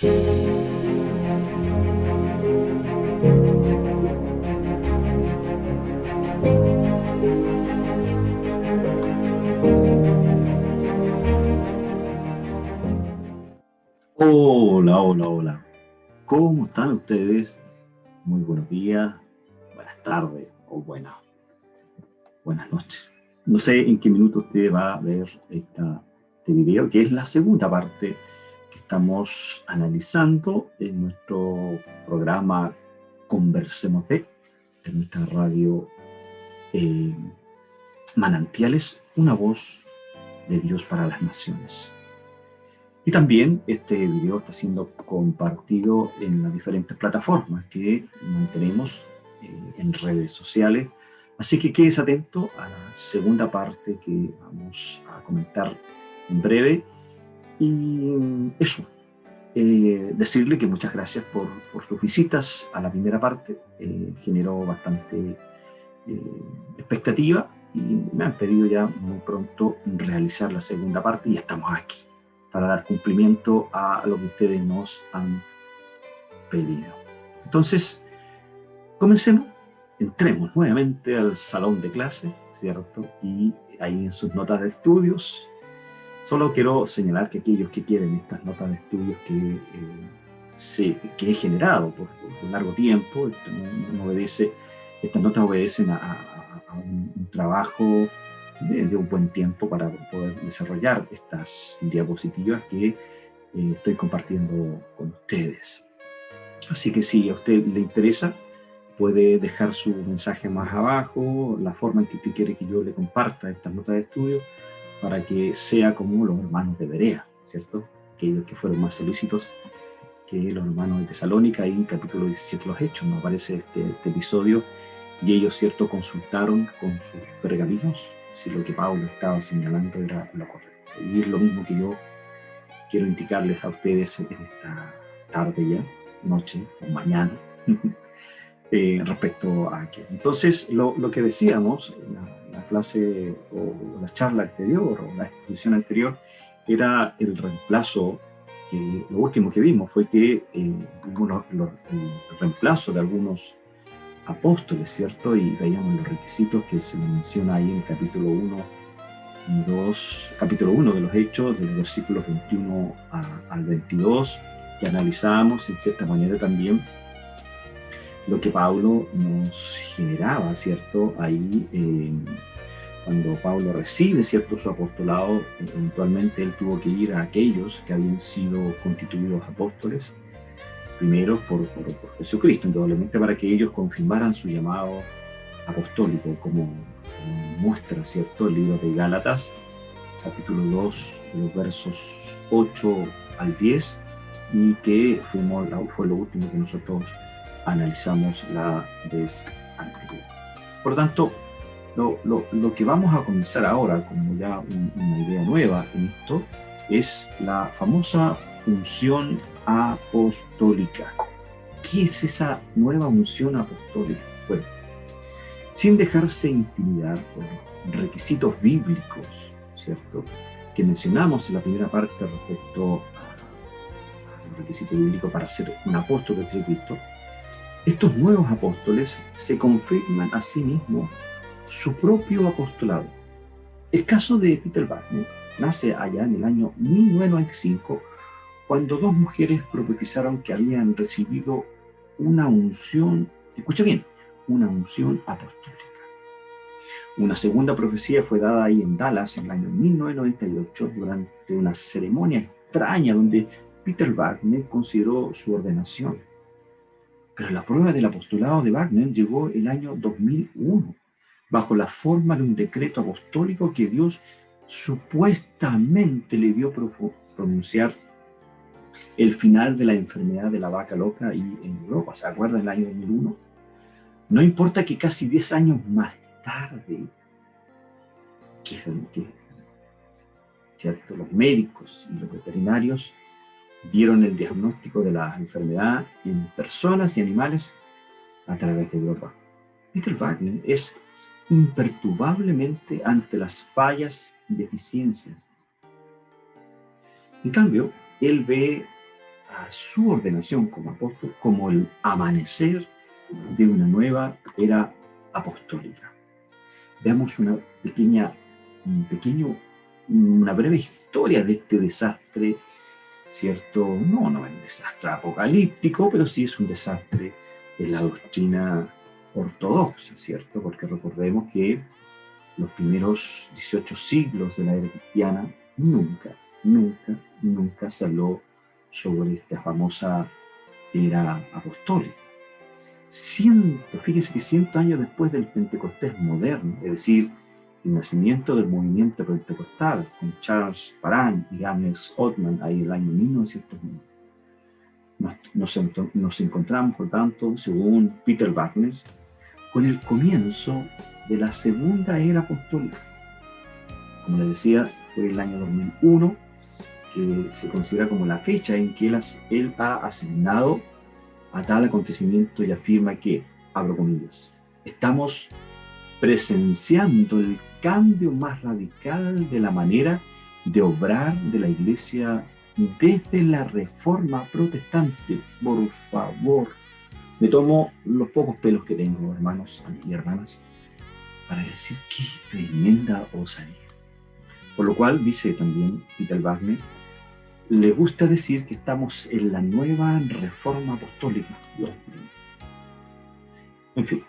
Hola, hola, hola. ¿Cómo están ustedes? Muy buenos días, buenas tardes o buenas noches. No sé en qué minuto usted va a ver este video, que es la segunda parte que estamos analizando en nuestro programa Conversemos de nuestra radio eh, Manantiales, una voz de Dios para las naciones. Y también este video está siendo compartido en las diferentes plataformas que mantenemos en redes sociales. Así que quédese atento a la segunda parte que vamos a comentar en breve. Y eso, decirle que muchas gracias por sus visitas a la primera parte. Generó bastante expectativa y me han pedido ya muy pronto realizar la segunda parte y estamos aquí para dar cumplimiento a lo que ustedes nos han pedido. Entonces, comencemos, entremos nuevamente al salón de clase, ¿cierto? Y ahí en sus notas de estudios, solo quiero señalar que aquellos que quieren estas notas de estudios que he generado por largo tiempo, estas notas obedecen a un trabajo de un buen tiempo para poder desarrollar estas diapositivas que estoy compartiendo con ustedes. Así que si a usted le interesa, puede dejar su mensaje más abajo, la forma en que usted quiere que yo le comparta estas notas de estudio, para que sea como los hermanos de Berea, ¿cierto? Aquellos que fueron más solícitos que los hermanos de Tesalónica, ahí en capítulo 17 los Hechos, nos aparece este episodio, y ellos, ¿cierto?, consultaron con sus pergaminos si lo que Pablo estaba señalando era lo correcto. Y es lo mismo que yo quiero indicarles a ustedes en esta tarde ya, noche o mañana, respecto a aquello. Entonces, lo que decíamos en la clase o la charla anterior o la exposición anterior era el reemplazo. Lo último que vimos fue que hubo el reemplazo de algunos apóstoles, ¿cierto? Y veíamos los requisitos que se menciona ahí en el capítulo 1 y 2, capítulo 1 de los Hechos, de los versículos 21 al 22, que analizábamos en cierta manera también lo que Pablo nos generaba, ¿cierto? Ahí, cuando Pablo recibe, ¿cierto?, su apostolado, eventualmente él tuvo que ir a aquellos que habían sido constituidos apóstoles, primero por Jesucristo, indudablemente, para que ellos confirmaran su llamado apostólico, como muestra, ¿cierto?, el libro de Gálatas, capítulo 2, los versos 8 al 10, y que fue lo último que nosotros analizamos la vez anterior. Por lo tanto, lo que vamos a comenzar ahora, como ya una idea nueva en esto, es la famosa unción apostólica. ¿Qué es esa nueva unción apostólica? Bueno, sin dejarse intimidar por los requisitos bíblicos, ¿cierto?, que mencionamos en la primera parte respecto a los requisitos bíblicos para ser un apóstol de Cristo, estos nuevos apóstoles se confirman a sí mismos su propio apostolado. El caso de Peter Wagner nace allá en el año 1995, cuando dos mujeres profetizaron que habían recibido una unción, escucha bien, una unción apostólica. Una segunda profecía fue dada ahí en Dallas en el año 1998 durante una ceremonia extraña donde Peter Wagner consideró su ordenación. Pero la prueba del apostolado de Wagner llegó el año 2001, bajo la forma de un decreto apostólico que Dios supuestamente le dio pronunciar el final de la enfermedad de la vaca loca y en Europa. ¿Se acuerdan del año 2001? No importa que casi 10 años más tarde, ¿cierto?, los médicos y los veterinarios dieron el diagnóstico de la enfermedad en personas y animales a través de Europa. Peter Wagner es imperturbablemente ante las fallas y deficiencias. En cambio, él ve a su ordenación como apóstol como el amanecer de una nueva era apostólica. Veamos una breve historia de este desastre, ¿cierto? No es un desastre apocalíptico, pero sí es un desastre en la doctrina ortodoxa, ¿cierto? Porque recordemos que los primeros 18 siglos de la era cristiana nunca se habló sobre esta famosa era apostólica. Fíjense que 100 años después del Pentecostés moderno, es decir, el nacimiento del movimiento pentecostal con Charles Parham y James Ottman ahí en el año 1909, nos encontramos, por tanto, según Peter Wagner, con el comienzo de la segunda era apostólica. Como les decía, fue el año 2001, que se considera como la fecha en que él ha asignado a tal acontecimiento y afirma que, abro comillas, estamos presenciando el cambio más radical de la manera de obrar de la Iglesia desde la Reforma Protestante. Por favor, me tomo los pocos pelos que tengo, hermanos y hermanas, para decir qué tremenda osadía. Por lo cual, dice también Peter Wagner, le gusta decir que estamos en la nueva Reforma Apostólica. En fin,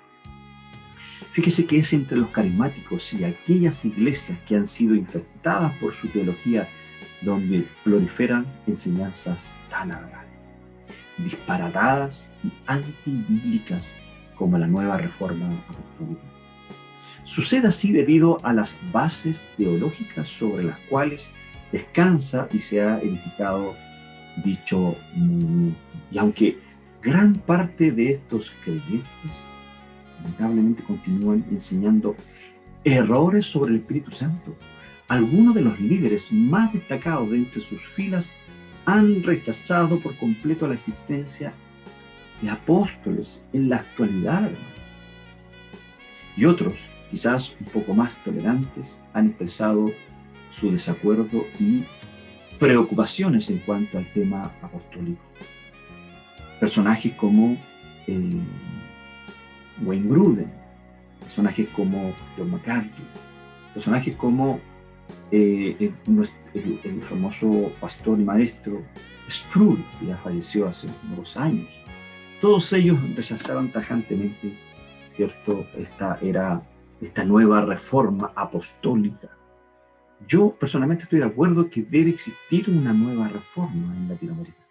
fíjese que es entre los carismáticos y aquellas iglesias que han sido infectadas por su teología donde proliferan enseñanzas tan agradables, disparatadas y antibíblicas como la nueva Reforma Apostólica. Sucede así debido a las bases teológicas sobre las cuales descansa y se ha edificado dicho movimiento. Y aunque gran parte de estos creyentes lamentablemente continúan enseñando errores sobre el Espíritu Santo, algunos de los líderes más destacados de entre sus filas han rechazado por completo la existencia de apóstoles en la actualidad. Y otros, quizás un poco más tolerantes, han expresado su desacuerdo y preocupaciones en cuanto al tema apostólico. Personajes como Wayne Grudem, personajes como John MacArthur, personajes como el famoso pastor y maestro Sproul, que ya falleció hace unos años. Todos ellos rechazaron tajantemente, ¿cierto?, esta nueva reforma apostólica. Yo personalmente estoy de acuerdo que debe existir una nueva reforma en Latinoamérica,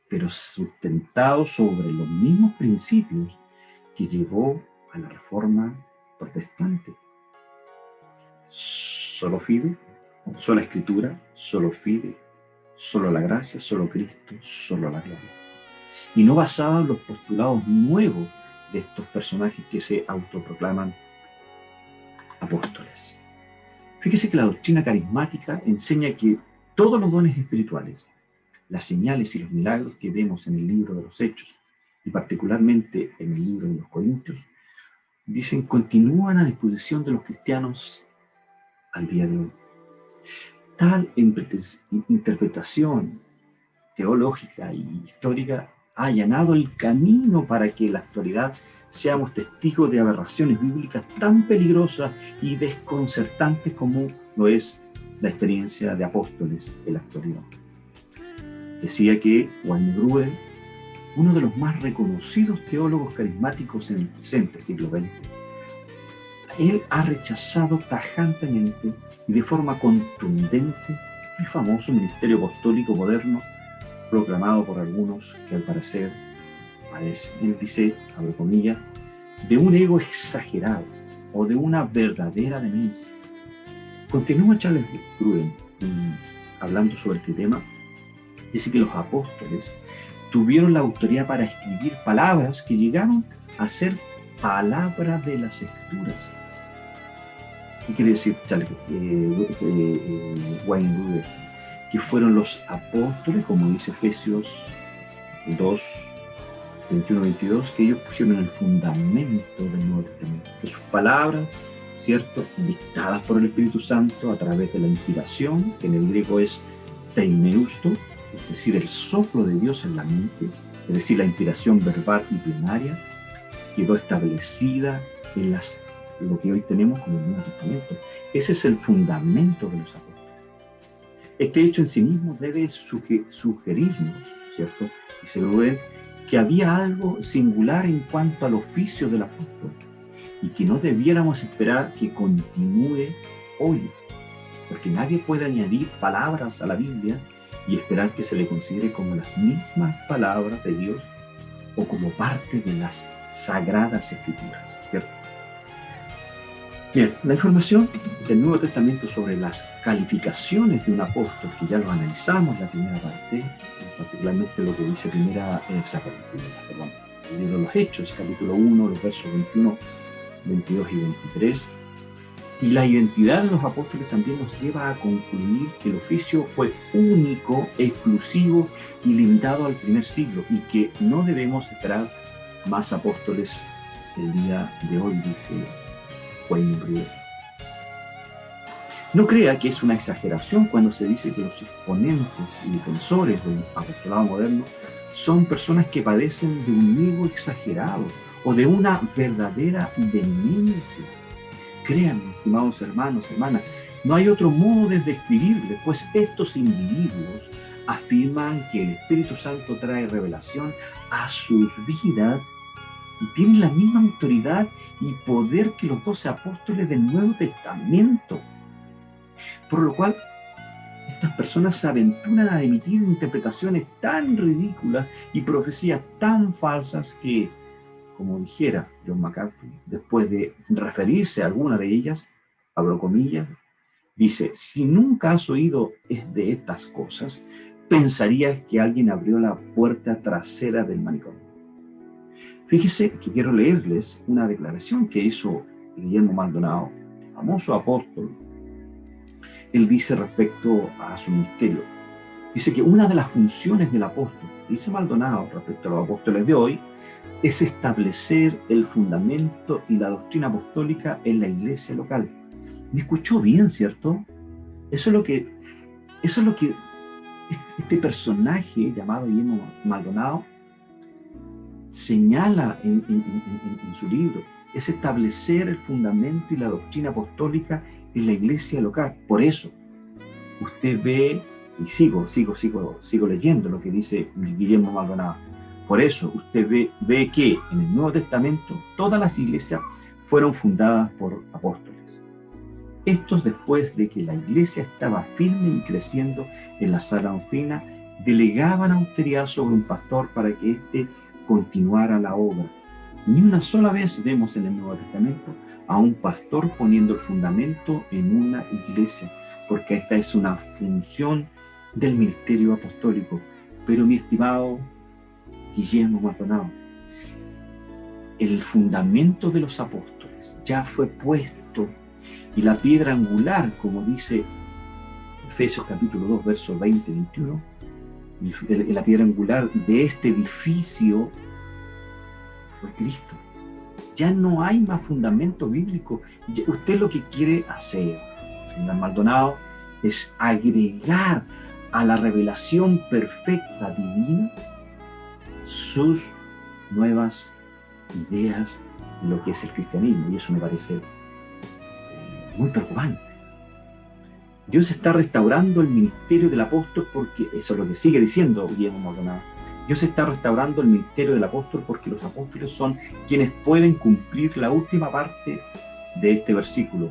pero sustentado sobre los mismos principios que llevó a la reforma protestante. Solo fide, sola escritura, solo fide, solo la gracia, solo Cristo, solo la gloria. Y no basada en los postulados nuevos de estos personajes que se autoproclaman apóstoles. Fíjese que la doctrina carismática enseña que todos los dones espirituales, las señales y los milagros que vemos en el libro de los Hechos, y particularmente en el libro de los Corintios, dicen, continúan a disposición de los cristianos al día de hoy. Tal interpretación teológica y histórica ha allanado el camino para que en la actualidad seamos testigos de aberraciones bíblicas tan peligrosas y desconcertantes como lo es la experiencia de apóstoles en la actualidad. Decía que Wayne Grudem, uno de los más reconocidos teólogos carismáticos en el presente siglo XX, él ha rechazado tajantemente y de forma contundente el famoso ministerio apostólico moderno proclamado por algunos que al parecer padecen, él dice, abro comillas, de un ego exagerado o de una verdadera demencia. Continúa Charles Grudem hablando sobre este tema. Dice que los apóstoles tuvieron la autoridad para escribir palabras que llegaron a ser palabras de las Escrituras. ¿Qué quiere decir Wayne Grudem? Que fueron los apóstoles, como dice Efesios 2, 21-22, que ellos pusieron el fundamento del Nuevo Testamento. Que sus palabras, ¿cierto?, dictadas por el Espíritu Santo a través de la inspiración, que en el griego es teimeusto, es decir, el soplo de Dios en la mente, es decir, la inspiración verbal y plenaria, quedó establecida en lo que hoy tenemos como el Nuevo Testamento. Ese es el fundamento de los apóstoles. Este hecho en sí mismo debe sugerirnos, ¿cierto? Dice Rubén, que había algo singular en cuanto al oficio del apóstol y que no debiéramos esperar que continúe hoy, porque nadie puede añadir palabras a la Biblia y esperar que se le considere como las mismas palabras de Dios o como parte de las Sagradas Escrituras, ¿cierto? Bien, la información del Nuevo Testamento sobre las calificaciones de un apóstol, que ya lo analizamos en la primera parte, particularmente lo que dice el libro de los Hechos, capítulo 1, los versos 21, 22 y 23. Y la identidad de los apóstoles también nos lleva a concluir que el oficio fue único, exclusivo y limitado al primer siglo, y que no debemos esperar más apóstoles el día de hoy, dice Wayne Rivera. No crea que es una exageración cuando se dice que los exponentes y defensores del apostolado moderno son personas que padecen de un ego exagerado o de una verdadera demencia. Créanme, estimados hermanos, hermanas, no hay otro modo de describirles, pues estos individuos afirman que el Espíritu Santo trae revelación a sus vidas y tienen la misma autoridad y poder que los 12 apóstoles del Nuevo Testamento. Por lo cual, estas personas se aventuran a emitir interpretaciones tan ridículas y profecías tan falsas que, como dijera John MacArthur, después de referirse a alguna de ellas, abro comillas, dice: si nunca has oído de estas cosas, pensarías que alguien abrió la puerta trasera del manicomio. Fíjese que quiero leerles una declaración que hizo Guillermo Maldonado, famoso apóstol. Él dice respecto a su ministerio, dice que una de las funciones del apóstol, dice Maldonado respecto a los apóstoles de hoy, es establecer el fundamento y la doctrina apostólica en la iglesia local. ¿Me escuchó bien, cierto? Eso es lo que este personaje llamado Guillermo Maldonado señala en su libro, es establecer el fundamento y la doctrina apostólica en la iglesia local. Por eso, usted ve, y sigo leyendo lo que dice Guillermo Maldonado, por eso usted ve que en el Nuevo Testamento todas las iglesias fueron fundadas por apóstoles. Estos, después de que la iglesia estaba firme y creciendo en la sana doctrina, delegaban autoridad sobre un pastor para que éste continuara la obra. Ni una sola vez vemos en el Nuevo Testamento a un pastor poniendo el fundamento en una iglesia, porque esta es una función del ministerio apostólico. Pero, mi estimado Guillermo Maldonado, el fundamento de los apóstoles ya fue puesto, y la piedra angular, como dice Efesios capítulo 2, versos 20 y 21, la piedra angular de este edificio fue Cristo. Ya no hay más fundamento bíblico. Usted lo que quiere hacer, señor Maldonado, es agregar a la revelación perfecta divina sus nuevas ideas de lo que es el cristianismo, y eso me parece muy preocupante. Dios está restaurando el ministerio del apóstol, porque eso es lo que sigue diciendo Guillermo Maldonado. Dios está restaurando el ministerio del apóstol porque los apóstoles son quienes pueden cumplir la última parte de este versículo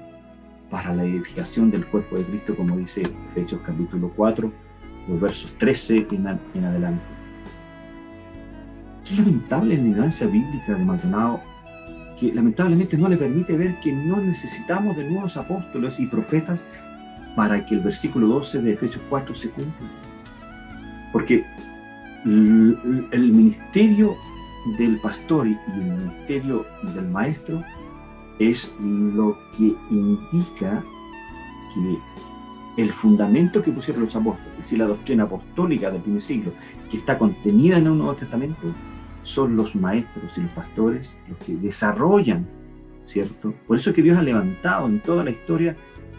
para la edificación del cuerpo de Cristo, como dice Efesios capítulo 4, los versos 13 en adelante. Qué lamentable la ignorancia bíblica de Maldonado, que lamentablemente no le permite ver que no necesitamos de nuevos apóstoles y profetas para que el versículo 12 de Efesios 4 se cumpla. Porque el ministerio del pastor y el ministerio del maestro es lo que indica que el fundamento que pusieron los apóstoles, es decir, la doctrina apostólica del primer siglo, que está contenida en el Nuevo Testamento, son los maestros y los pastores los que desarrollan, ¿cierto? Por eso es que Dios ha levantado en toda la historia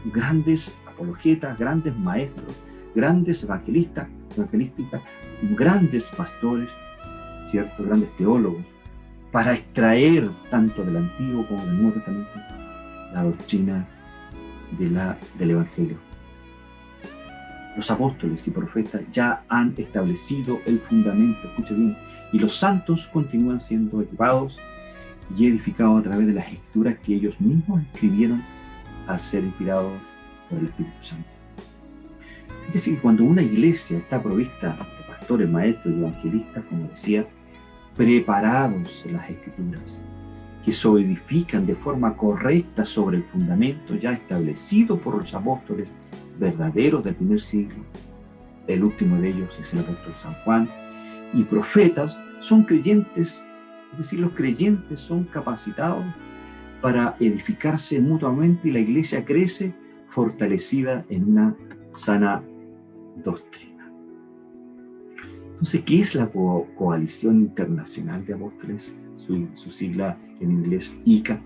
grandes apologetas, grandes maestros, grandes evangelistas, evangelística, grandes pastores, ¿cierto? Grandes teólogos, para extraer tanto del Antiguo como del Nuevo Testamento la doctrina del Evangelio. Los apóstoles y profetas ya han establecido el fundamento, escuche bien, y los santos continúan siendo equipados y edificados a través de las escrituras que ellos mismos escribieron al ser inspirados por el Espíritu Santo. Es decir, cuando una iglesia está provista de pastores, maestros y evangelistas, como decía, preparados en las escrituras, que solidifican de forma correcta sobre el fundamento ya establecido por los apóstoles verdaderos del primer siglo, el último de ellos es el apóstol San Juan, y profetas, son creyentes, es decir, los creyentes son capacitados para edificarse mutuamente y la iglesia crece fortalecida en una sana doctrina. Entonces, ¿qué es la Coalición Internacional de Apóstoles? Su sigla en inglés ICA.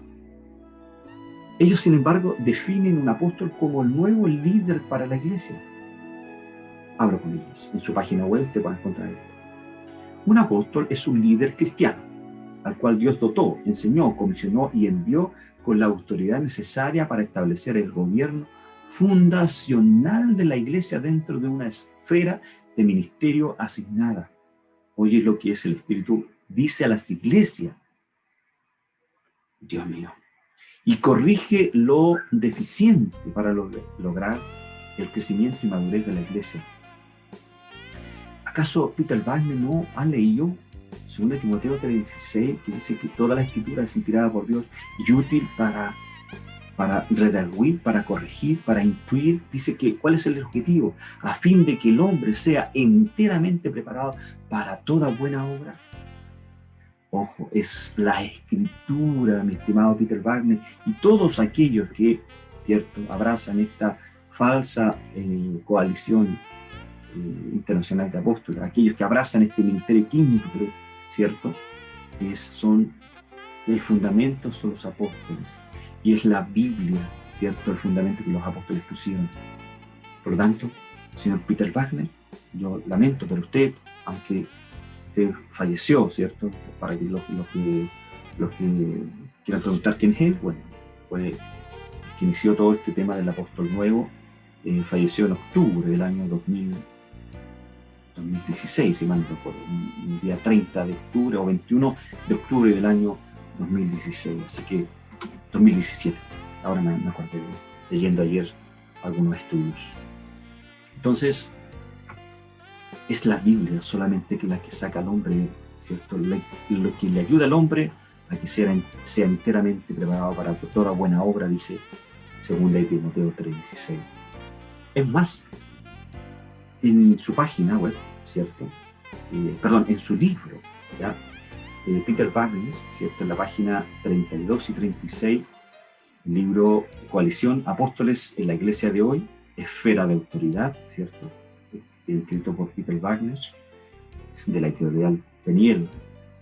Ellos, sin embargo, definen un apóstol como el nuevo líder para la iglesia. Abro comillas. En su página web te puedes encontrar esto. Un apóstol es un líder cristiano, al cual Dios dotó, enseñó, comisionó y envió con la autoridad necesaria para establecer el gobierno fundacional de la iglesia dentro de una esfera de ministerio asignada. Oye lo que es el Espíritu dice a las iglesias. Dios mío. Y corrige lo deficiente para lograr el crecimiento y madurez de la iglesia. ¿Acaso Peter Wagner no ha leído 2 Timoteo 3:16, que dice que toda la escritura es inspirada por Dios y útil para redarguir, para corregir, para instruir? Dice que ¿cuál es el objetivo? A fin de que el hombre sea enteramente preparado para toda buena obra. Ojo, es la escritura, mi estimado Peter Wagner, y todos aquellos que, cierto, abrazan esta falsa coalición internacional de apóstoles, aquellos que abrazan este ministerio quinto, cierto, son el fundamento, son los apóstoles, y es la Biblia, cierto, el fundamento que los apóstoles pusieron. Por lo tanto, señor Peter Wagner, yo lamento, pero usted, aunque usted falleció, ¿cierto? Para que los que quieran preguntar quién es él, bueno, fue el que inició todo este tema del apóstol nuevo, falleció en octubre del año 2016, si mal no recuerdo, un día 30 de octubre o 21 de octubre del año 2016, así que 2017, ahora me acuerdo, leyendo ayer algunos estudios. Entonces, es la Biblia solamente que la que saca al hombre, ¿cierto? Lo que le ayuda al hombre a que sea enteramente preparado para toda buena obra, dice 2 Timoteo 3:16. Es más, en su página web, ¿cierto? En su libro, ¿ya? Peter Wagner, ¿cierto? En la página 32 y 36, libro Coalición Apóstoles en la Iglesia de Hoy, Esfera de Autoridad, ¿cierto? Escrito por Peter Wagner, de la editorial Peniel,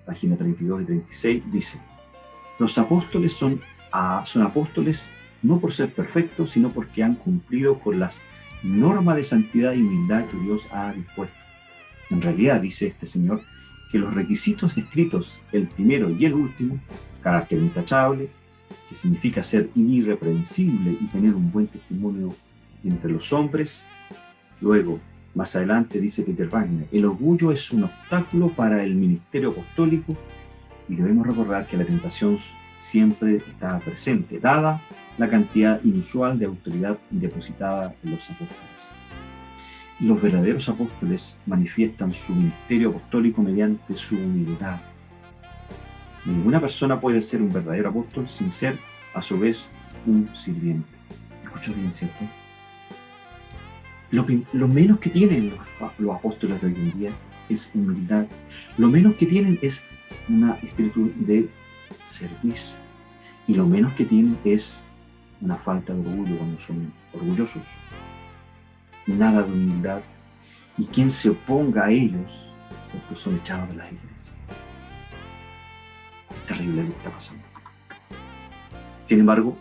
página 32 y 36, dice: los apóstoles son apóstoles no por ser perfectos, sino porque han cumplido con las normas de santidad y humildad que Dios ha dispuesto. En realidad, dice este señor, que los requisitos descritos, el primero y el último, carácter intachable, que significa ser irreprensible y tener un buen testimonio entre los hombres. Luego, más adelante dice Peter Wagner, el orgullo es un obstáculo para el ministerio apostólico y debemos recordar que la tentación siempre está presente, dada la cantidad inusual de autoridad depositada en los apóstoles. Los verdaderos apóstoles manifiestan su ministerio apostólico mediante su humildad. Ninguna persona puede ser un verdadero apóstol sin ser, a su vez, un sirviente. ¿Escuchas bien, cierto? Lo menos que tienen los apóstoles de hoy en día es humildad. Lo menos que tienen es una espíritu de servicio. Y lo menos que tienen es una falta de orgullo cuando son orgullosos. Nada de humildad. Y quien se oponga a ellos, porque son echados de las iglesias. Es terrible lo que está pasando. Sin embargo,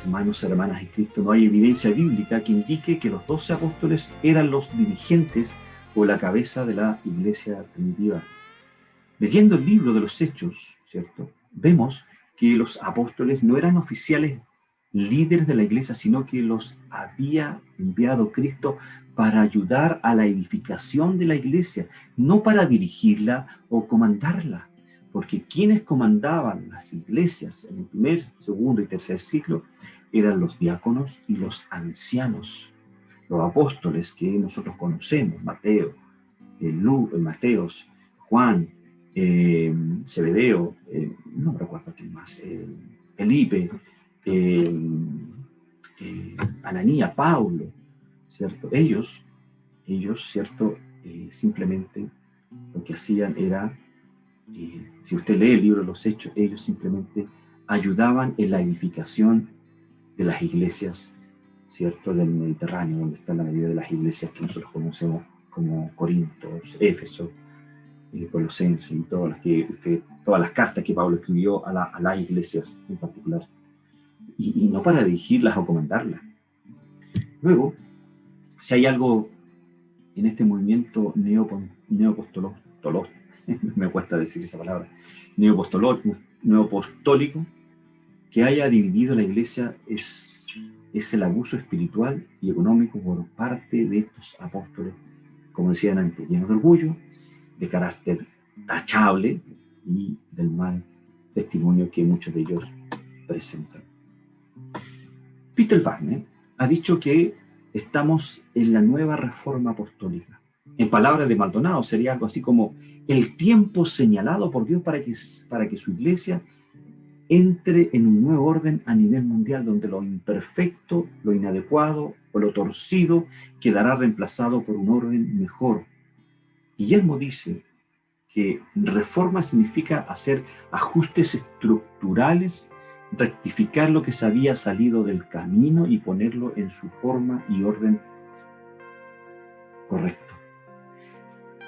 hermanos y hermanas en Cristo, no hay evidencia bíblica que indique que los 12 apóstoles eran los dirigentes o la cabeza de la iglesia primitiva. Leyendo el libro de los Hechos, ¿cierto?, vemos que los apóstoles no eran oficiales líderes de la iglesia, sino que los había enviado Cristo para ayudar a la edificación de la iglesia, no para dirigirla o comandarla, porque quienes comandaban las iglesias en el primer, segundo y tercer siglo eran los diáconos y los ancianos, los apóstoles que nosotros conocemos, Mateo, Mateos, Juan, Zebedeo, no me recuerdo quién más, Felipe, Ananías, Pablo, ¿cierto? Ellos, ¿cierto? Simplemente lo que hacían era, si usted lee el libro de los Hechos, ellos simplemente ayudaban en la edificación de las iglesias, ¿cierto?, del Mediterráneo, donde están la mayoría de las iglesias que nosotros conocemos como Corintios, Éfeso, Colosenses y todas las cartas que Pablo escribió a las iglesias en particular, y no para dirigirlas o comandarlas. Luego, si hay algo en este movimiento neoapostólico, me cuesta decir esa palabra, neoapostólico, que haya dividido la iglesia, es el abuso espiritual y económico por parte de estos apóstoles, como decían antes, llenos de orgullo, de carácter tachable y del mal testimonio que muchos de ellos presentan. Peter Wagner ha dicho que estamos en la nueva reforma apostólica. En palabras de Maldonado, sería algo así como el tiempo señalado por Dios para que su iglesia entre en un nuevo orden a nivel mundial, donde lo imperfecto, lo inadecuado o lo torcido quedará reemplazado por un orden mejor. Guillermo dice que reforma significa hacer ajustes estructurales, rectificar lo que se había salido del camino y ponerlo en su forma y orden correcto.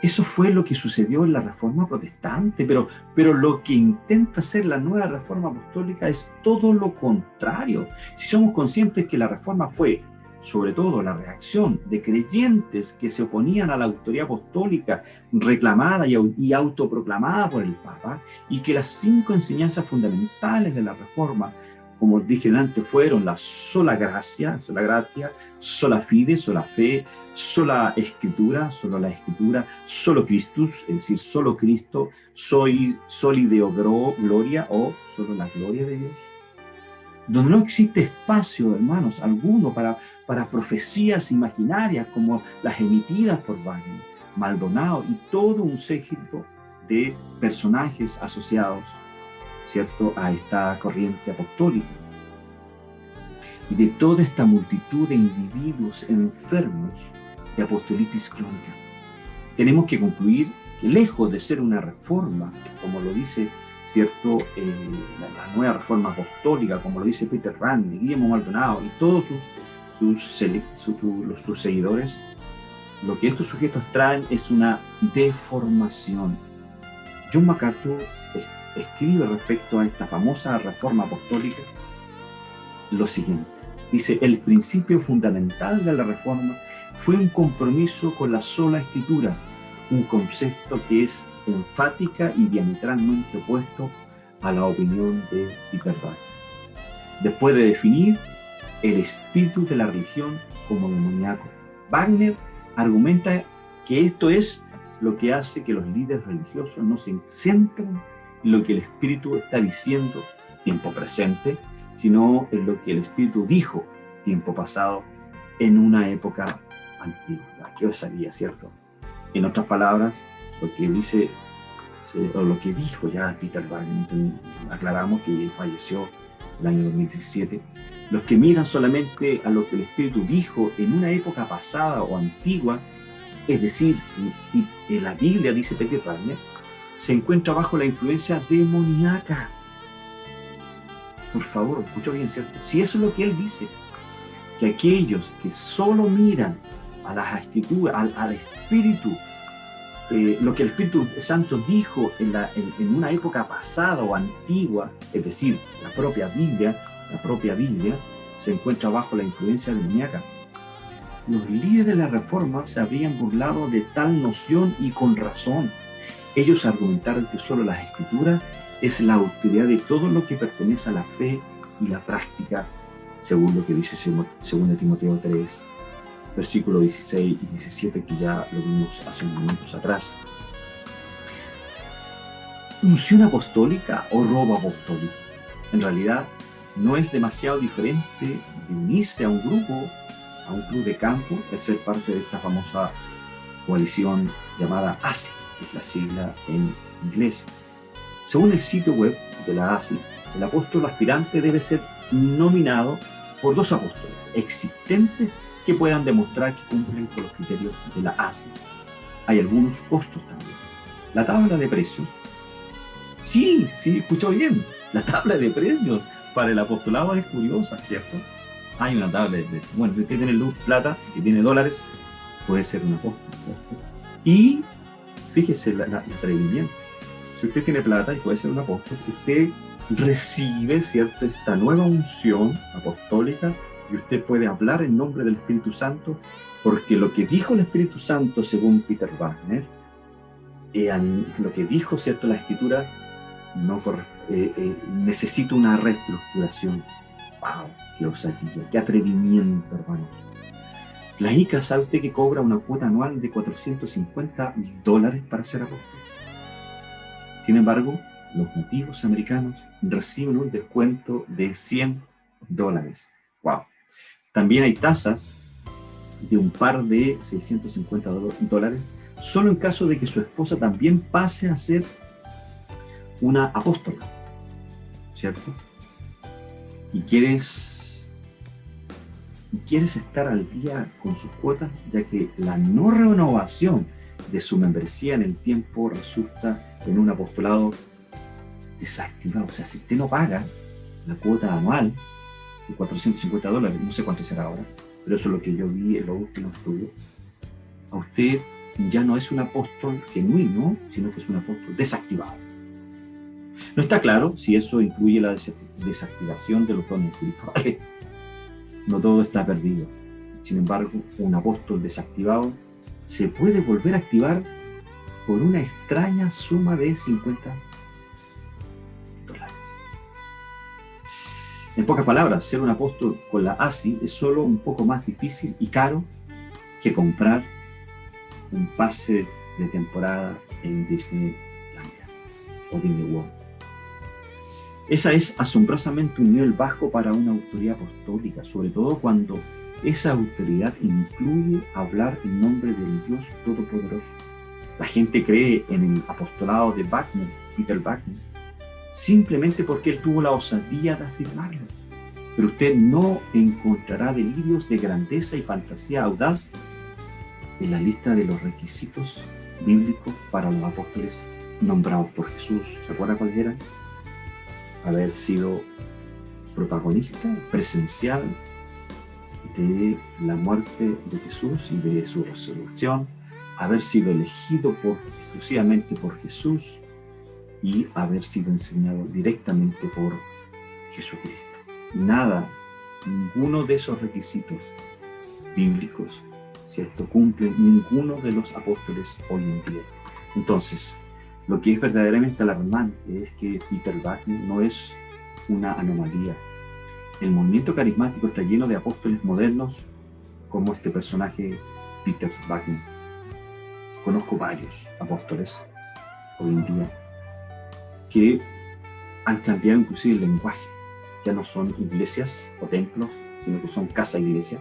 Eso fue lo que sucedió en la Reforma Protestante, pero lo que intenta hacer la nueva Reforma Apostólica es todo lo contrario. Si somos conscientes que la Reforma fue, sobre todo, la reacción de creyentes que se oponían a la autoridad apostólica reclamada y autoproclamada por el Papa, y que las 5 enseñanzas fundamentales de la Reforma, como dije antes, fueron la sola gracia, sola fide, sola fe, sola escritura, solo la escritura, solo Christus, es decir, solo Cristo, soli Deo gloria, o solo la gloria de Dios, donde no existe espacio, hermanos, alguno para profecías imaginarias como las emitidas por Wagner, Maldonado y todo un séquito de personajes asociados, ¿cierto?, a esta corriente apostólica. Y de toda esta multitud de individuos enfermos de apostolitis crónica, tenemos que concluir que, lejos de ser una reforma, como lo dice, ¿cierto?, la nueva reforma apostólica, como lo dice Peter Wagner, Guillermo Maldonado y todos sus seguidores, lo que estos sujetos traen es una deformación. John MacArthur escribe respecto a esta famosa reforma apostólica lo siguiente. Dice: el principio fundamental de la reforma fue un compromiso con la sola escritura, un concepto que es enfática y diametralmente opuesto a la opinión de Peter Wagner. Después de definir el espíritu de la religión como demoníaco, Wagner argumenta que esto es lo que hace que los líderes religiosos no se centren en lo que el Espíritu está diciendo tiempo presente, sino en lo que el Espíritu dijo tiempo pasado en una época antigua. ¿Qué osaría, cierto? En otras palabras, lo que dice, o lo que dijo ya Peter Wagner, aclaramos que falleció el año 2017, los que miran solamente a lo que el Espíritu dijo en una época pasada o antigua, es decir, y la Biblia, dice Peter Wagner, se encuentra bajo la influencia demoníaca. Por favor, escucha bien, ¿cierto? Si eso es lo que él dice, que aquellos que solo miran a las escrituras, al Espíritu, lo que el Espíritu Santo dijo en una época pasada o antigua, es decir, la propia Biblia, se encuentra bajo la influencia demoníaca. los líderes de la Reforma se habrían burlado de tal noción y con razón. Ellos argumentaron que solo las Escrituras es la autoridad de todo lo que pertenece a la fe y la práctica, según lo que dice 2 Timoteo 3, versículos 16 y 17, que ya lo vimos hace unos minutos atrás. ¿Unción apostólica o robo apostólico? En realidad, no es demasiado diferente de unirse a un grupo, a un club de campo, el ser parte de esta famosa coalición llamada ASI, que es la sigla en inglés. Según el sitio web de la ASI, el apóstol aspirante debe ser nominado por 2 apóstoles existentes que puedan demostrar que cumplen con los criterios de la ASI. Hay algunos costos también. La tabla de precios. Sí, escuchó bien. La tabla de precios para el apostolado es curiosa, ¿cierto? Hay una tabla de precios. Bueno, si usted tiene luz, plata, si tiene dólares, puede ser un apóstol, ¿cierto? Y fíjese el atrevimiento. Si usted tiene plata y puede ser un apóstol, usted recibe, ¿cierto?, esta nueva unción apostólica y usted puede hablar en nombre del Espíritu Santo, porque lo que dijo el Espíritu Santo, según Peter Wagner, lo que dijo, ¿cierto?, la Escritura no necesita una reestructuración. ¡Wow! ¡Qué osadía! ¡Qué atrevimiento, hermano! La ICA, ¿sabe usted que cobra una cuota anual de $450 para ser apóstol? Sin embargo, los nativos americanos reciben un descuento de $100. ¡Wow! También hay tasas de un par de $650 solo en caso de que su esposa también pase a ser una apóstola, ¿cierto? Y quieres estar al día con sus cuotas, ya que la no renovación de su membresía en el tiempo resulta en un apostolado desactivado. O sea, si usted no paga la cuota anual de $450, no sé cuánto será ahora, pero eso es lo que yo vi en los últimos estudios, a usted ya no es un apóstol genuino, sino que es un apóstol desactivado. No está claro si eso incluye la desactivación de los dones espirituales. No todo está perdido. Sin embargo, un apóstol desactivado se puede volver a activar por una extraña suma de $50. En pocas palabras, ser un apóstol con la ASI es solo un poco más difícil y caro que comprar un pase de temporada en Disneylandia o Disney World. Esa es asombrosamente un nivel bajo para una autoridad apostólica, sobre todo cuando esa autoridad incluye hablar en nombre del Dios Todopoderoso. La gente cree en el apostolado de Wagner, Peter Wagner, simplemente porque él tuvo la osadía de afirmarlo. Pero usted no encontrará delirios de grandeza y fantasía audaz en la lista de los requisitos bíblicos para los apóstoles nombrados por Jesús. ¿Se acuerda cuáles eran? Haber sido protagonista, presencial de la muerte de Jesús y de su resurrección, haber sido elegido exclusivamente por Jesús y haber sido enseñado directamente por Jesucristo. Ninguno de esos requisitos bíblicos, ¿cierto?, cumple ninguno de los apóstoles hoy en día. Entonces, lo que es verdaderamente alarmante es que Peter Wagner no es una anomalía. El movimiento carismático está lleno de apóstoles modernos como este personaje Peter Wagner. Conozco varios apóstoles hoy en día que han cambiado inclusive el lenguaje. Ya no son iglesias o templos, sino que son casa-iglesia,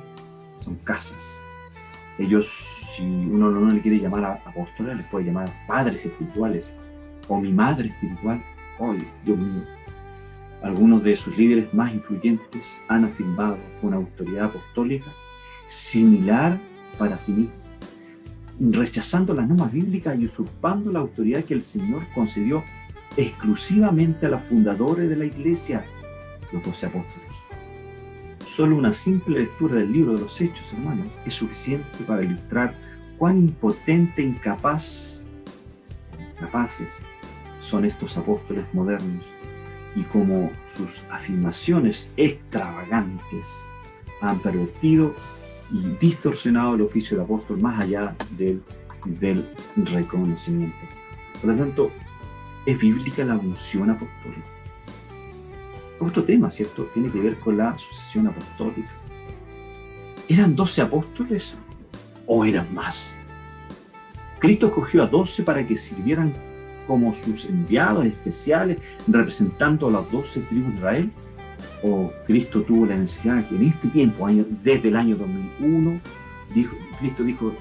son casas. Ellos, si uno no le quiere llamar a apóstoles, les puede llamar padres espirituales o mi madre espiritual. ¡Oh, Dios mío! Algunos de sus líderes más influyentes han afirmado una autoridad apostólica similar para sí mismos, rechazando las normas bíblicas y usurpando la autoridad que el Señor concedió exclusivamente a los fundadores de la iglesia, los 12 apóstoles. Solo una simple lectura del libro de los Hechos, hermanos, es suficiente para ilustrar cuán impotente e incapaces son estos apóstoles modernos y cómo sus afirmaciones extravagantes han pervertido y distorsionado el oficio de apóstol más allá del reconocimiento. Por lo tanto, es bíblica la unción apostólica. Otro tema, ¿cierto?, tiene que ver con la sucesión apostólica. ¿Eran 12 apóstoles o eran más? Cristo escogió a 12 para que sirvieran como sus enviados especiales, representando a las 12 tribus de Israel. ¿O Cristo tuvo la necesidad que en este tiempo, desde el año 2001, Cristo dijo,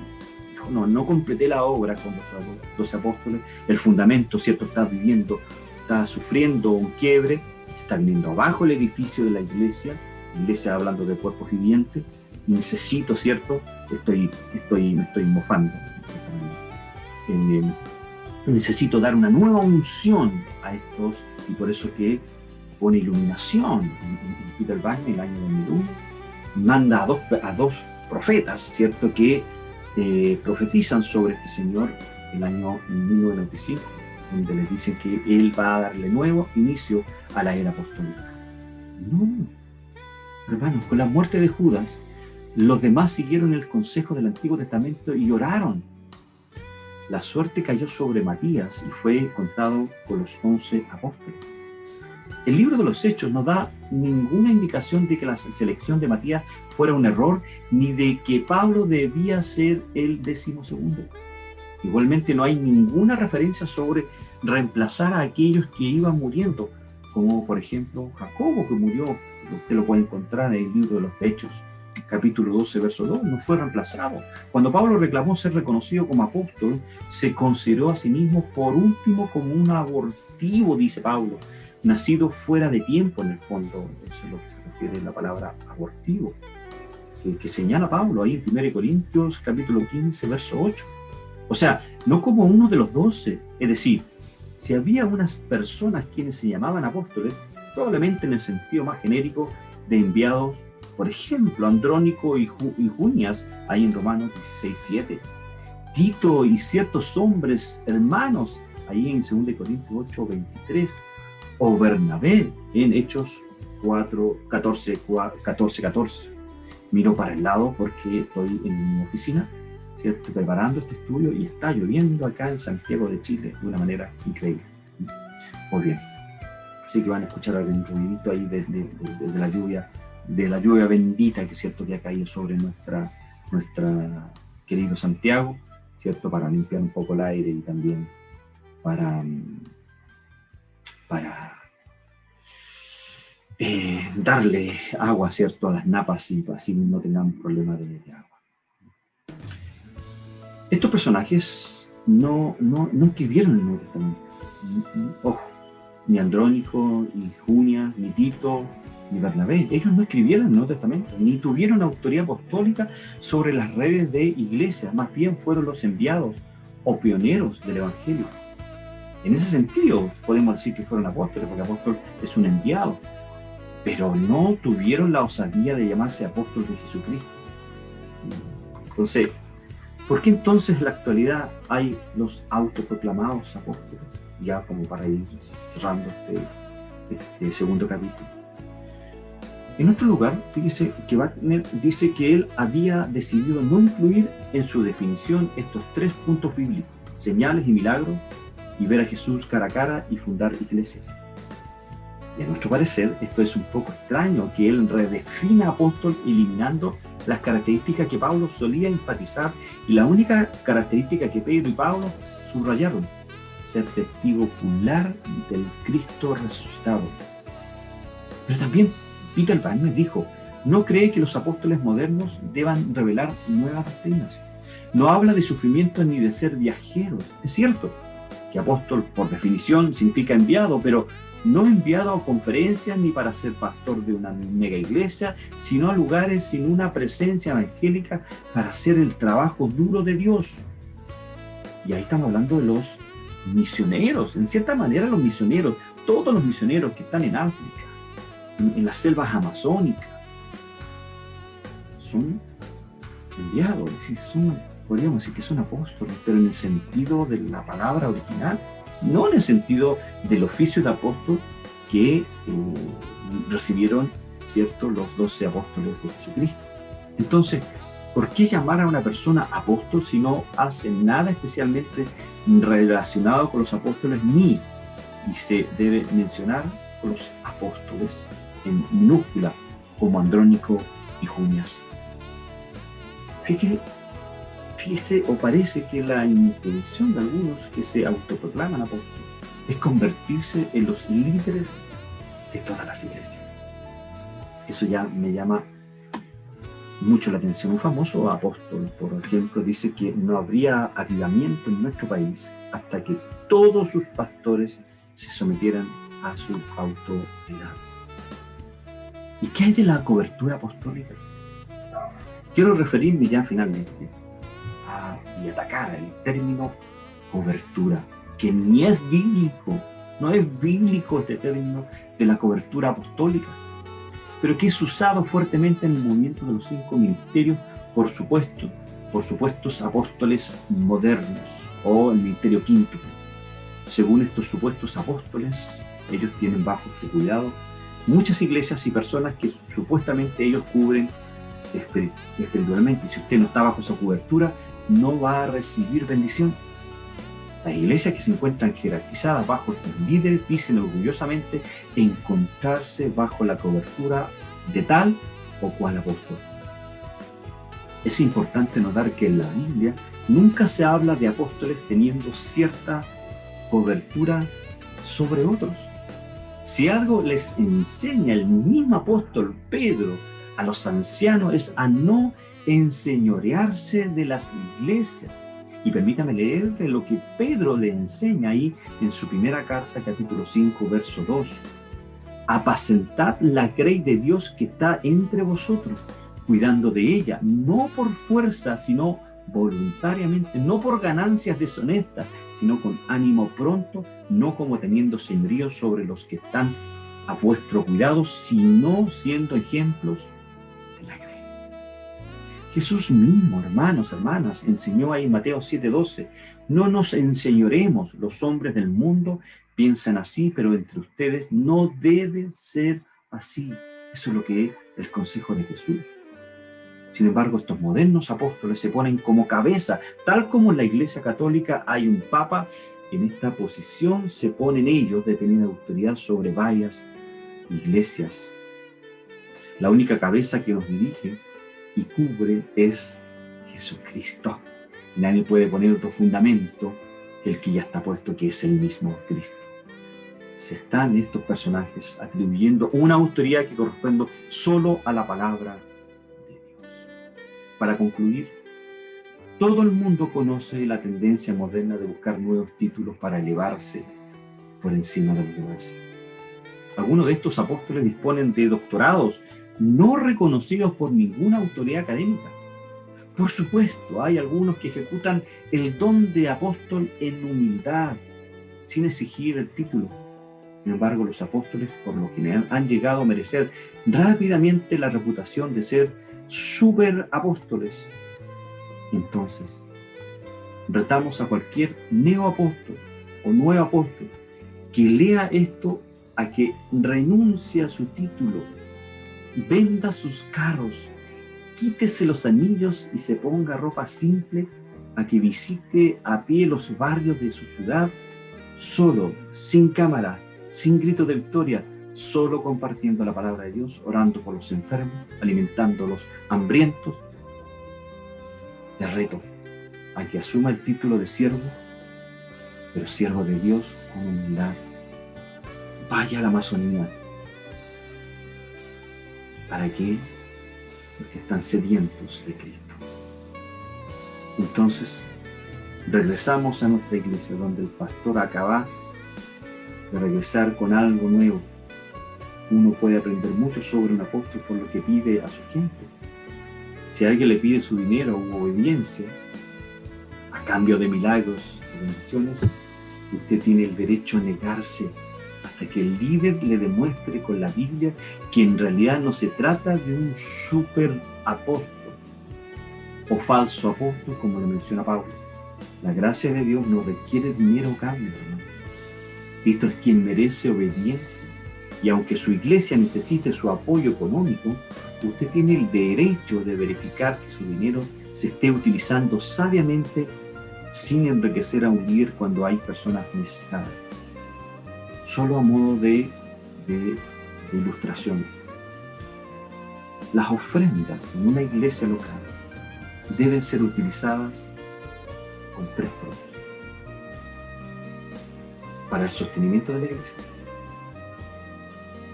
no completé la obra con los 12 apóstoles, el fundamento, ¿cierto?, está sufriendo un quiebre, se está viniendo abajo el edificio de la iglesia hablando de cuerpos vivientes, y necesito, ¿cierto?, me estoy mofando, necesito dar una nueva unción a estos, y por eso que pone iluminación en Peter Wagner en el año 2001, manda a dos profetas, ¿cierto?, que profetizan sobre este señor el año 1995, donde les dicen que él va a darle nuevo inicio a la era apostólica. No, hermanos, con la muerte de Judas, los demás siguieron el consejo del Antiguo Testamento y oraron. La suerte cayó sobre Matías y fue contado con los 11 apóstoles. El libro de los Hechos no da ninguna indicación de que la selección de Matías fuera un error, ni de que Pablo debía ser el 12º. Igualmente no hay ninguna referencia sobre reemplazar a aquellos que iban muriendo, como por ejemplo Jacobo, que murió, usted lo puede encontrar en el libro de los Hechos, capítulo 12, verso 2, no fue reemplazado. Cuando Pablo reclamó ser reconocido como apóstol, se consideró a sí mismo por último como un abortivo, dice Pablo, nacido fuera de tiempo en el fondo. Eso es lo que se refiere a la palabra abortivo, que señala Pablo ahí en 1 Corintios capítulo 15, verso 8. O sea, no como uno de los 12, es decir, si había unas personas quienes se llamaban apóstoles, probablemente en el sentido más genérico de enviados, por ejemplo, Andrónico y Junias, ahí en Romanos 16:7, Tito y ciertos hombres hermanos, ahí en 2 Corintios 8:23, o Bernabé en Hechos 14:14. Miro para el lado porque estoy en mi oficina, ¿cierto?, preparando este estudio, y está lloviendo acá en Santiago de Chile de una manera increíble. Muy bien. Así que van a escuchar algún ruidito ahí de la lluvia bendita que, ¿cierto?, que ha caído sobre nuestra querido Santiago, ¿cierto?, para limpiar un poco el aire y también para darle agua, ¿cierto?, a las napas, y así no tengamos problema de agua. Estos personajes no escribieron el Nuevo Testamento. Ojo, ni Andrónico, ni Junias, ni Tito, ni Bernabé. Ellos no escribieron el Nuevo Testamento, ni tuvieron autoridad apostólica sobre las redes de iglesias. Más bien fueron los enviados o pioneros del Evangelio. En ese sentido, podemos decir que fueron apóstoles, porque apóstol es un enviado, pero no tuvieron la osadía de llamarse apóstol de Jesucristo. Entonces, ¿por qué entonces en la actualidad hay los autoproclamados apóstoles? Ya como para ir cerrando este segundo capítulo. En otro lugar, fíjese que Wagner dice que él había decidido no incluir en su definición estos 3 puntos bíblicos: señales y milagros, y ver a Jesús cara a cara y fundar iglesias. Y a nuestro parecer, esto es un poco extraño, que él redefina apóstol eliminando las características que Pablo solía enfatizar, y la única característica que Pedro y Pablo subrayaron: ser testigo ocular del Cristo resucitado. Pero también Peter Wagner dijo, no cree que los apóstoles modernos deban revelar nuevas doctrinas. No habla de sufrimiento ni de ser viajeros. Es cierto que apóstol por definición significa enviado, pero no enviado a conferencias ni para ser pastor de una mega iglesia, sino a lugares sin una presencia evangélica para hacer el trabajo duro de Dios. Y ahí estamos hablando de los misioneros. En cierta manera, los misioneros, todos los misioneros que están en África, en las selvas amazónicas, son enviados, es decir, podríamos decir que son apóstoles, pero en el sentido de la palabra original, no en el sentido del oficio de apóstol que recibieron, ¿cierto?, los 12 apóstoles de Jesucristo. Entonces, ¿Por qué llamar a una persona apóstol si no hace nada especialmente relacionado con los apóstoles ni? Y se debe mencionar con los apóstoles en minúscula, como Andrónico y Junias. Fíjese, o parece que la intención de algunos que se autoproclaman apóstoles es convertirse en los líderes de todas las iglesias. Eso ya me llama mucho la atención. Un famoso apóstol, por ejemplo, dice que no habría avivamiento en nuestro país hasta que todos sus pastores se sometieran a su autoridad. ¿Y qué hay de la cobertura apostólica? Quiero referirme ya finalmente y atacar el término cobertura, que ni es bíblico, no es bíblico este término de la cobertura apostólica, pero que es usado fuertemente en el movimiento de los 5 ministerios, por supuestos apóstoles modernos o el ministerio quíntuple. Según estos supuestos apóstoles, ellos tienen bajo su cuidado muchas iglesias y personas que supuestamente ellos cubren espiritualmente. Y si usted no está bajo esa cobertura, no va a recibir bendición. Las iglesias que se encuentran jerarquizadas bajo estos líderes dicen orgullosamente encontrarse bajo la cobertura de tal o cual apóstol. Es importante notar que en la Biblia nunca se habla de apóstoles teniendo cierta cobertura sobre otros. Si algo les enseña el mismo apóstol Pedro a los ancianos es a no enseñorearse de las iglesias. Y permítame leerle lo que Pedro le enseña ahí en su primera carta, capítulo 5, verso 2. Apacentad la grey de Dios que está entre vosotros, cuidando de ella, no por fuerza, sino voluntariamente, no por ganancias deshonestas, sino con ánimo pronto, no como teniendo señorío sobre los que están a vuestro cuidado, sino siendo ejemplos de la grey. Jesús mismo, hermanos, hermanas, enseñó ahí en Mateo 7:12, no nos enseñoremos, los hombres del mundo piensan así, pero entre ustedes no debe ser así. Eso es lo que es el consejo de Jesús. Sin embargo, estos modernos apóstoles se ponen como cabeza, tal como en la Iglesia Católica hay un papa. En esta posición se ponen ellos de tener autoridad sobre varias iglesias. La única cabeza que nos dirige y cubre es Jesucristo. Nadie puede poner otro fundamento que el que ya está puesto, que es el mismo Cristo. Se están estos personajes atribuyendo una autoridad que corresponde solo a la palabra de Dios. Para concluir, todo el mundo conoce la tendencia moderna de buscar nuevos títulos para elevarse por encima de los demás. Algunos de estos apóstoles disponen de doctorados no reconocidos por ninguna autoridad académica. Por supuesto, hay algunos que ejecutan el don de apóstol en humildad, sin exigir el título. Sin embargo, los apóstoles, por lo que han llegado a merecer rápidamente la reputación de ser superapóstoles. Entonces, retamos a cualquier neoapóstol o nuevo apóstol que lea esto a que renuncie a su título, venda sus carros, quítese los anillos y se ponga ropa simple, a que visite a pie los barrios de su ciudad, solo, sin cámara, sin grito de victoria, solo compartiendo la palabra de Dios, orando por los enfermos, alimentando a los hambrientos. Le reto a que asuma el título de siervo, pero siervo de Dios con humildad. Vaya a la Amazonía. ¿Para qué? Porque están sedientos de Cristo. Entonces, regresamos a nuestra iglesia, donde el pastor acaba de regresar con algo nuevo. Uno puede aprender mucho sobre un apóstol por lo que pide a su gente. Si alguien le pide su dinero u obediencia a cambio de milagros o bendiciones, usted tiene el derecho a negarse hasta que el líder le demuestre con la Biblia que en realidad no se trata de un super apóstol o falso apóstol, como lo menciona Pablo. La gracia de Dios no requiere dinero o cambio, hermano. Cristo es quien merece obediencia. Y aunque su iglesia necesite su apoyo económico, usted tiene el derecho de verificar que su dinero se esté utilizando sabiamente sin enriquecer a un líder cuando hay personas necesitadas. Solo a modo de ilustración. Las ofrendas en una iglesia local deben ser utilizadas con 3 propósitos. Para el sostenimiento de la iglesia,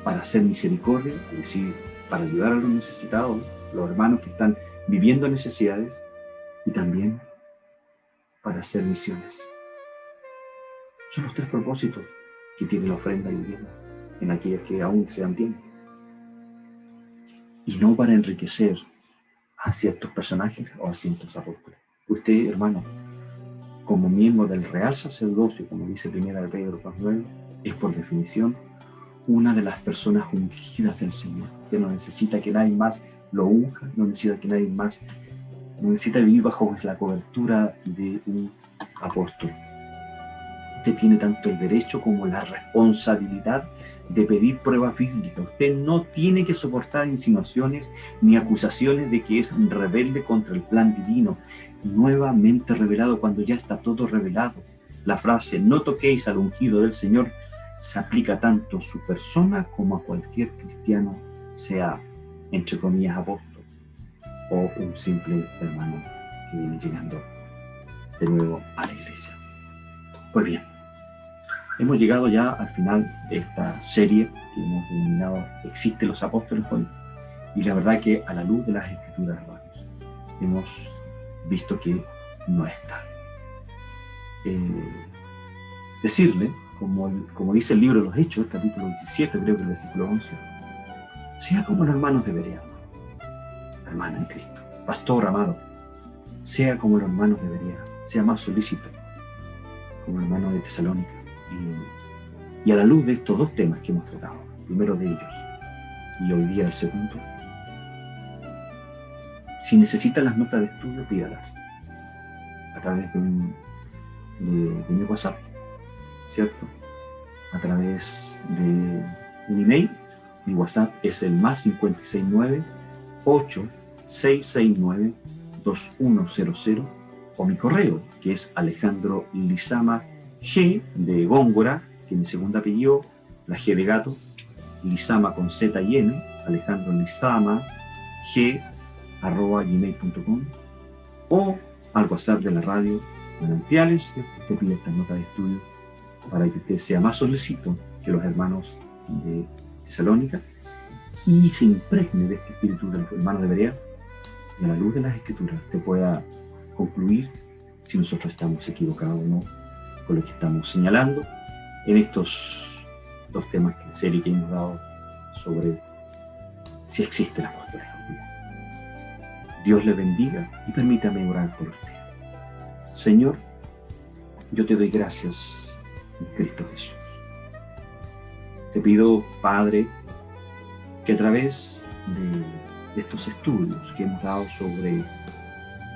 para hacer misericordia, es decir, para ayudar a los necesitados, los hermanos que están viviendo necesidades, y también para hacer misiones. Son los 3 propósitos que tiene la ofrenda hoy día en aquellas que aún se dan tiempo. Y no para enriquecer a ciertos personajes o a ciertos apóstoles. Usted, hermano, como miembro del real sacerdocio, como dice 1 Pedro 9, es por definición una de las personas ungidas del Señor, que no necesita que nadie más lo unja, no necesita que nadie más, no necesita vivir bajo la cobertura de un apóstol. Usted tiene tanto el derecho como la responsabilidad de pedir pruebas bíblicas. Usted no tiene que soportar insinuaciones ni acusaciones de que es rebelde contra el plan divino, nuevamente revelado cuando ya está todo revelado. La frase "no toquéis al ungido del Señor" se aplica tanto a su persona como a cualquier cristiano, sea, entre comillas, apóstol o un simple hermano que viene llegando de nuevo a la iglesia. Pues bien, hemos llegado ya al final de esta serie que hemos denominado "Existen los apóstoles hoy", y la verdad que a la luz de las Escrituras, hermanos, hemos visto que no está. Decirle, como dice el libro de los Hechos, capítulo 17, creo que el versículo 11, sea como los hermanos de Berea, hermana en Cristo, pastor amado, sea como los hermanos de Berea, sea más solícito como los hermanos de Tesalónica. Y a la luz de estos 2 temas que hemos tratado, el primero de ellos y hoy día el segundo, si necesitan las notas de estudio, pídalas a través de mi WhatsApp, ¿cierto? A través de un email. Mi WhatsApp es el +569 8669 2100, o mi correo, que es Alejandro Lizama G de Góngora, que es mi segundo apellido, la G de gato, Lizama con Z y N, Alejandro Lizama G @gmail.com, o al WhatsApp de la radio Manantiales, que usted pide esta nota de estudio para que usted sea más solícito que los hermanos de Tesalónica y se impregne de este espíritu de los hermanos de Berea, y a la luz de las Escrituras usted pueda concluir si nosotros estamos equivocados o no con lo que estamos señalando en estos 2 temas de serie que hemos dado sobre si existe el apostolado. Dios le bendiga y permítame orar por usted. Señor, yo te doy gracias en Cristo Jesús. Te pido, Padre, que a través de estos estudios que hemos dado sobre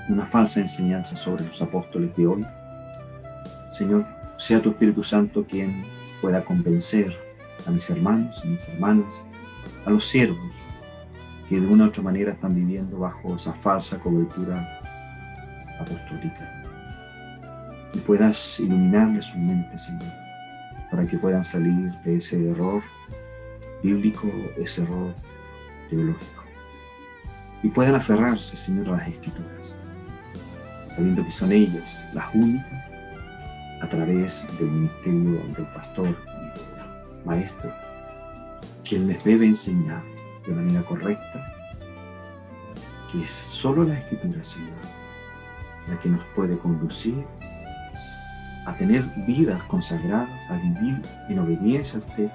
una falsa enseñanza sobre los apóstoles de hoy, Señor, sea tu Espíritu Santo quien pueda convencer a mis hermanos y mis hermanas, a los siervos que de una u otra manera están viviendo bajo esa falsa cobertura apostólica, y puedas iluminarles su mente, Señor, para que puedan salir de ese error bíblico, ese error teológico, y puedan aferrarse, Señor, a las Escrituras, sabiendo que son ellas las únicas, a través del ministerio del pastor y del maestro, quien les debe enseñar de manera correcta, que es solo la Escritura, Señor, la que nos puede conducir a tener vidas consagradas, a vivir en obediencia a usted,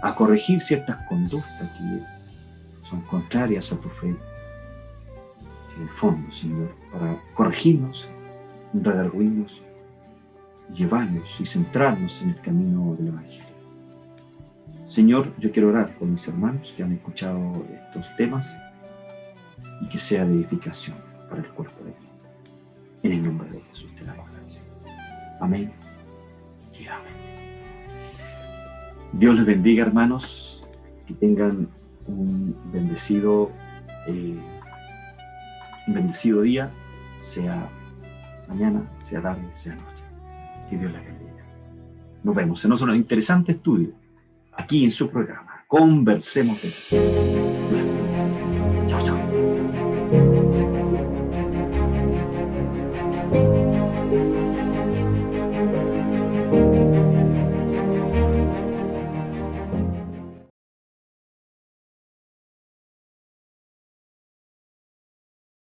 a corregir ciertas conductas que son contrarias a tu fe, en el fondo, Señor, para corregirnos, redarguirnos, llevarnos y centrarnos en el camino del Evangelio. Señor, yo quiero orar por mis hermanos que han escuchado estos temas y que sea de edificación para el cuerpo de Cristo. En el nombre de Jesús te damos gracias. Amén y amén. Dios les bendiga, hermanos. que tengan un bendecido día, sea mañana, sea tarde, sea noche. Que Dios les bendiga. Nos vemos en otro interesante estudio aquí en su programa Conversemos de Fe.